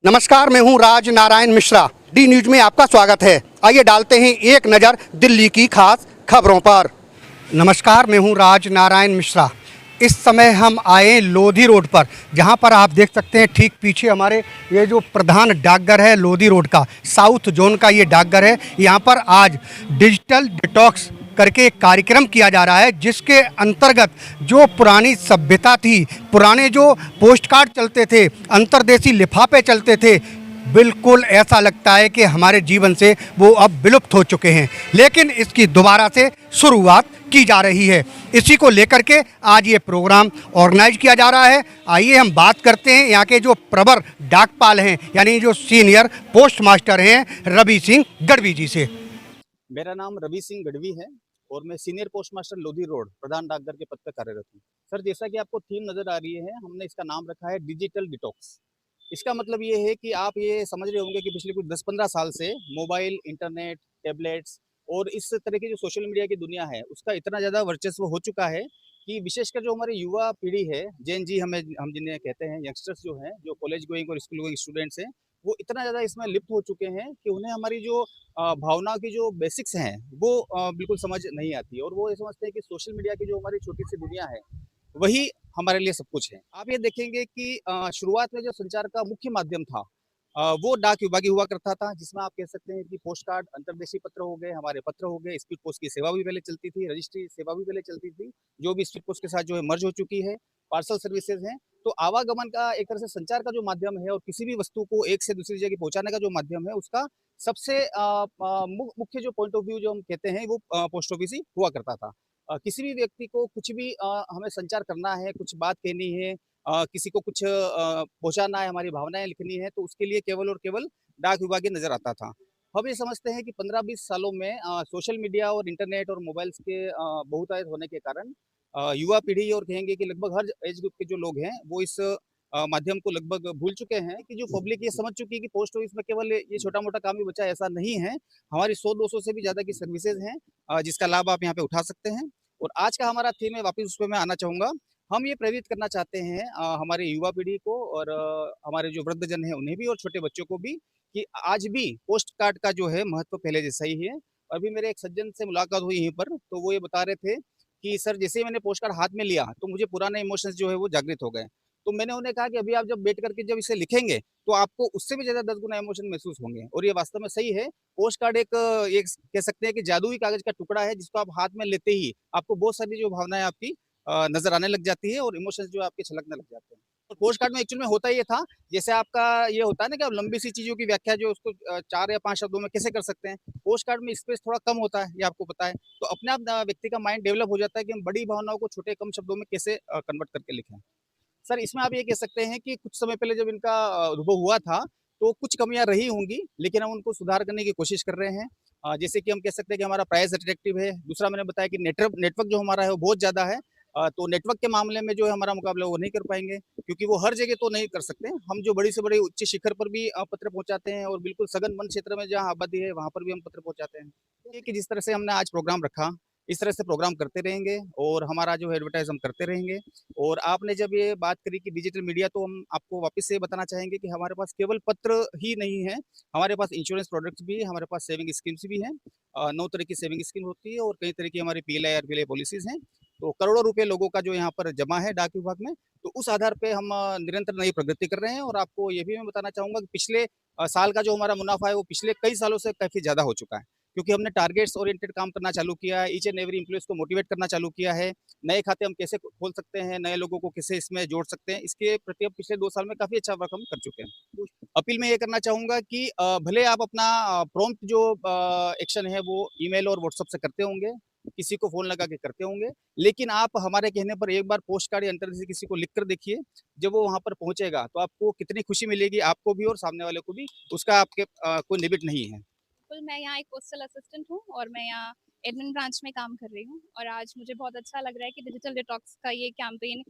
नमस्कार, मैं हूं राज नारायण मिश्रा। डी न्यूज में आपका स्वागत है। आइए डालते हैं एक नज़र दिल्ली की खास खबरों पर। नमस्कार, मैं हूं राज नारायण मिश्रा। इस समय हम आए लोधी रोड पर, जहां पर आप देख सकते हैं ठीक पीछे हमारे ये जो प्रधान डाकघर है लोधी रोड का, साउथ जोन का ये डाकघर है। यहाँ पर आज डिजिटल डिटॉक्स करके एक कार्यक्रम किया जा रहा है, जिसके अंतर्गत जो पुरानी सभ्यता थी, पुराने जो पोस्ट कार्ड चलते थे, अंतर्देशीय लिफाफे चलते थे, बिल्कुल ऐसा लगता है कि हमारे जीवन से वो अब विलुप्त हो चुके हैं, लेकिन इसकी दोबारा से शुरुआत की जा रही है। इसी को लेकर के आज ये प्रोग्राम ऑर्गेनाइज किया जा रहा है। आइए हम बात करते हैं यहाँ के जो प्रवर डाकपाल हैं, यानी जो सीनियर पोस्ट मास्टर हैं, रवि सिंह गढ़वी जी से। मेरा नाम रवि सिंह गढ़वी है और मैं senior post master Lodhi road प्रधान डाकघर के पद पर कार्यरत हूँ। सर, जैसा कि आपको थीम नजर आ रही है, हमने इसका नाम रखा है डिजिटल डिटॉक्स। इसका मतलब ये है कि आप ये समझ रहे होंगे कि पिछले कुछ 10-15 साल से मोबाइल, इंटरनेट, टैबलेट्स और इस तरह की जो सोशल मीडिया की दुनिया है, उसका इतना ज़्यादा वर्चस्व हो चुका है कि विशेषकर जो हमारी युवा पीढ़ी है, जेन जी हम जिन्हें कहते हैं, यंगस्टर्स जो हैं, जो कॉलेज गोइंग और स्कूल गोइंग स्टूडेंट्स हैं, वो इतना ज़्यादा इसमें लिप्त हो चुके हैं कि उन्हें हमारी जो भावना की जो बेसिक्स हैं, वो बिल्कुल समझ नहीं आती है और वो ये समझते हैं कि सोशल मीडिया की जो हमारी छोटी-सी दुनिया है, वही हमारे लिए सब कुछ है। आप ये देखेंगे कि शुरुआत में जो संचार का मुख्य माध्यम था, वो डाक विभाग ही हुआ करता था, जिसमें आप कह सकते हैं कि पोस्ट कार्ड, अंतर्देशीय पत्र हो गए, हमारे पत्र हो गए, स्पीड पोस्ट की सेवा भी पहले चलती थी, रजिस्ट्री सेवा भी पहले चलती थी, जो भी स्पीड पोस्ट के साथ जो है मर्ज हो चुकी है, पार्सल सर्विसेज हैं। तो आवागमन का एक तरह से संचार का जो माध्यम है और किसी भी वस्तु को एक से दूसरी जगह पहुँचाने का जो माध्यम है, उसका सबसे मुख्य जो पॉइंट ऑफ व्यू जो हम कहते हैं, वो पोस्ट ऑफिस ही हुआ करता था। किसी भी व्यक्ति को कुछ भी हमें संचार करना है, कुछ बात कहनी है, किसी को कुछ पहुँचाना है, हमारी भावनाएँ लिखनी है, तो उसके लिए केवल और केवल डाक विभाग ही नज़र आता था। हम ये समझते हैं कि 15-20 सालों में सोशल मीडिया और इंटरनेट और मोबाइल्स के बहुतायत होने के कारण युवा पीढ़ी और कहेंगे कि लगभग हर एज ग्रुप के जो लोग हैं, वो इस माध्यम को लगभग भूल चुके हैं कि जो पब्लिक ये समझ चुकी है कि पोस्ट ऑफिस में केवल ये छोटा-मोटा काम ही बचा है, ऐसा नहीं है। हमारी 100-200 से भी ज़्यादा की सर्विसेज़ हैं, जिसका लाभ आप यहाँ पे उठा सकते हैं। और आज का हमारा थीम है, वापस उस पे मैं आना चाहूँगा। हम ये प्रेरित करना चाहते हैं हमारी युवा पीढ़ी को और हमारे जो वृद्धजन हैं उन्हें भी और छोटे बच्चों को भी, कि आज भी पोस्ट कार्ड का जो है महत्व पहले जैसा ही है। अभी मेरे एक सज्जन से मुलाकात हुई यहीं पर, तो वो ये बता रहे थे कि सर, जैसे ही मैंने पोस्ट कार्ड हाथ में लिया, तो मुझे पुराने इमोशंस जो है वो जागृत हो गए। तो मैंने उन्हें कहा कि अभी आप जब बैठ करके जब इसे लिखेंगे, तो आपको उससे भी ज़्यादा 10 गुना इमोशन महसूस होंगे और ये वास्तव में सही है। पोस्ट कार्ड एक कह सकते हैं कि जादुई कागज़ का टुकड़ा है, जिसको आप हाथ में लेते ही आपको बहुत सारी जो भावनाएँ आपकी नज़र आने लग जाती है और इमोशंस जो है आपके छलकने लग जाते हैं। तो पोस्ट कार्ड में एक्चुअल में होता ये था, जैसे आपका ये होता है ना कि आप लंबी सी चीज़ों की व्याख्या जो उसको 4 या 5 शब्दों में कैसे कर सकते हैं? पोस्ट कार्ड में स्पेस थोड़ा कम होता है, ये आपको पता है। तो अपने आप व्यक्ति का माइंड डेवलप हो जाता है कि हम बड़ी भावनाओं को छोटे कम शब्दों में कैसे कन्वर्ट करके लिखें। सर, इसमें आप ये कह सकते हैं कि कुछ समय पहले जब इनका अनुभव हुआ था, तो कुछ कमियाँ रही होंगी, लेकिन हम उनको सुधार करने की कोशिश कर रहे हैं। जैसे कि हम कह सकते हैं कि हमारा प्राइस अट्रैक्टिव है। दूसरा मैंने बताया कि नेटवर्क जो हमारा है वो बहुत ज़्यादा है। तो नेटवर्क के मामले में जो है हमारा मुकाबला वो नहीं कर पाएँगे, क्योंकि वो हर जगह तो नहीं कर सकते। हम जो बड़ी से बड़ी उच्च शिखर पर भी पत्र पहुँचाते हैं और बिल्कुल सघन वन क्षेत्र में जहाँ आबादी है, वहाँ पर भी हम पत्र पहुँचाते हैं। ये कि जिस तरह से हमने आज प्रोग्राम रखा, इस तरह से प्रोग्राम करते रहेंगे और हमारा जो है एडवर्टाइज़ हम करते रहेंगे। और आपने जब ये बात करी कि डिजिटल मीडिया, तो हम आपको वापस से बताना चाहेंगे कि हमारे पास केवल पत्र ही नहीं है, हमारे पास इंश्योरेंस प्रोडक्ट्स भी है, हमारे पास सेविंग स्कीम्स भी हैं। 9 तरह की सेविंग स्कीम होती है और कई तरह की हमारी पीएलआई, आरपीएलआई पॉलिसीज़ हैं। तो करोड़ों रुपए लोगों का जो यहाँ पर जमा है डाक विभाग में, तो उस आधार पे हम निरंतर नई प्रगति कर रहे हैं और आपको ये भी मैं बताना चाहूँगा कि पिछले साल का जो हमारा मुनाफ़ा है, वो पिछले कई सालों से काफ़ी ज़्यादा हो चुका है। क्योंकि हमने टारगेट्स ओरिएंटेड काम करना चालू किया है, ईच एंड एवरी एम्प्लॉइज़ को मोटिवेट करना चालू किया है। नए खाते हम कैसे खोल सकते हैं, नए लोगों को कैसे इसमें जोड़ सकते हैं, इसके प्रति अब पिछले 2 साल में काफ़ी अच्छा वर्क हम कर चुके हैं। अपील मैं ये करना चाहूँगा कि भले आप अपना प्रॉम्प्ट जो एक्शन है वो ईमेल और व्हाट्सएप से करते होंगे, किसी को फ़ोन लगा के करते होंगे, लेकिन आप हमारे कहने पर एक बार पोस्ट कार्ड या अंतर्देशीय से किसी को लिख कर देखिए, जब वो वहाँ पर पहुँचेगा, तो आपको कितनी खुशी मिलेगी, आपको भी और सामने वाले को भी, उसका आपके कोई लिमिट नहीं है। बिल्कुल, मैं यहाँ एक पोस्टल असिस्टेंट हूँ और मैं यहाँ एडमिन ब्रांच में काम कर रही हूँ और आज मुझे बहुत अच्छा लग रहा है कि डिजिटल डिटॉक्स का ये campaign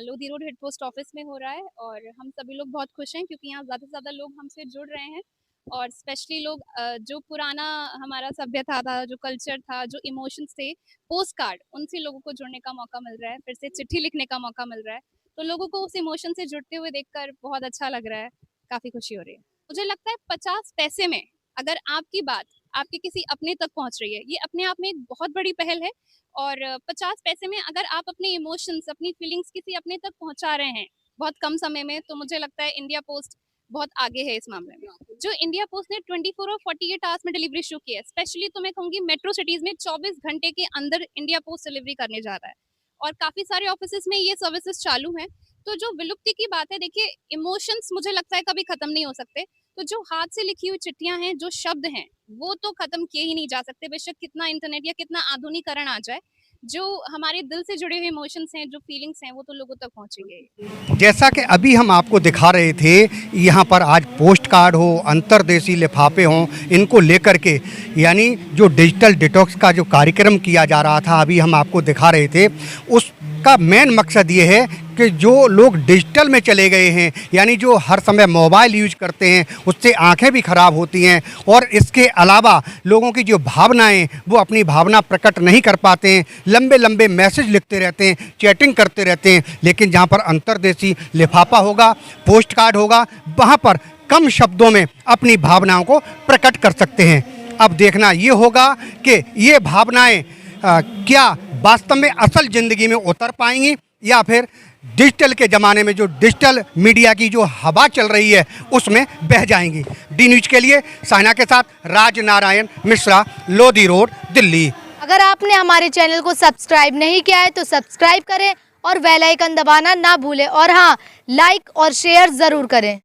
Lodhi road head post office में हो रहा है और हम सभी लोग बहुत खुश हैं क्योंकि यहाँ ज़्यादा से ज़्यादा लोग हमसे जुड़ रहे हैं और स्पेशली लोग जो पुराना हमारा सभ्यता था, जो कल्चर था, जो इमोशंस थे, पोस्ट कार्ड, उनसे लोगों को जुड़ने का मौका मिल रहा है, फिर से चिट्ठी लिखने का मौका मिल रहा है। तो लोगों को उस इमोशन से जुड़ते हुए देखकर बहुत अच्छा लग रहा है। काफ़ी खुशी हो रही है। मुझे लगता है 50 पैसे में अगर आपकी बात आपके किसी अपने तक पहुंच रही है, ये अपने आप में एक बहुत बड़ी पहल है। और 50 पैसे में अगर आप अपने इमोशंस, अपनी फीलिंग्स किसी अपने तक पहुंचा रहे हैं बहुत कम समय में, तो मुझे लगता है इंडिया पोस्ट बहुत आगे है इस मामले में। जो इंडिया पोस्ट ने 24 और 48 आवर्स में डिलीवरी शुरू की है, स्पेशली तो मैं कहूँगी मेट्रो सिटीज़ में 24 घंटे के अंदर इंडिया पोस्ट डिलीवरी करने जा रहा है, और काफ़ी सारे ऑफिसेज में ये सर्विसेज चालू हैं। तो जो विलुप्ति की बात है, देखिए इमोशंस मुझे लगता है कभी खत्म नहीं हो सकते। तो जो हाथ से लिखी हुई चिट्ठियां हैं, जो शब्द हैं, वो तो खत्म किए ही नहीं जा सकते, बेशक कितना इंटरनेट या कितना आधुनिकीकरण आ जाए। जो हमारे दिल से जुड़े हुए इमोशंस हैं, जो फीलिंग्स हैं, वो तो लोगों तक पहुंचेंगे। जैसा कि अभी हम आपको दिखा रहे थे, यहाँ पर आज पोस्ट कार्ड हो, अंतर्देशीय लिफाफे हों, इनको लेकर के यानी जो डिजिटल डिटॉक्स का जो कार्यक्रम किया जा रहा था, अभी हम आपको दिखा रहे थे, उसका मेन मकसद ये है कि जो लोग डिजिटल में चले गए हैं, यानी जो हर समय मोबाइल यूज करते हैं, उससे आंखें भी ख़राब होती हैं, और इसके अलावा लोगों की जो भावनाएं, वो अपनी भावना प्रकट नहीं कर पाते हैं, लंबे लंबे मैसेज लिखते रहते हैं, चैटिंग करते रहते हैं। लेकिन जहां पर अंतर्देशीय लिफाफा होगा, पोस्ट कार्ड होगा, वहां पर कम शब्दों में अपनी भावनाओं को प्रकट कर सकते हैं। अब देखना ये होगा कि ये भावनाएं क्या वास्तव में असल ज़िंदगी में उतर पाएंगी, या फिर डिजिटल के ज़माने में जो डिजिटल मीडिया की जो हवा चल रही है उसमें बह जाएंगी। डी न्यूज़ के लिए साइना के साथ राज नारायण मिश्रा, लोधी रोड, दिल्ली। अगर आपने हमारे चैनल को सब्सक्राइब नहीं किया है तो सब्सक्राइब करें और बेल आइकन दबाना ना भूलें, और हाँ, लाइक और शेयर ज़रूर करें।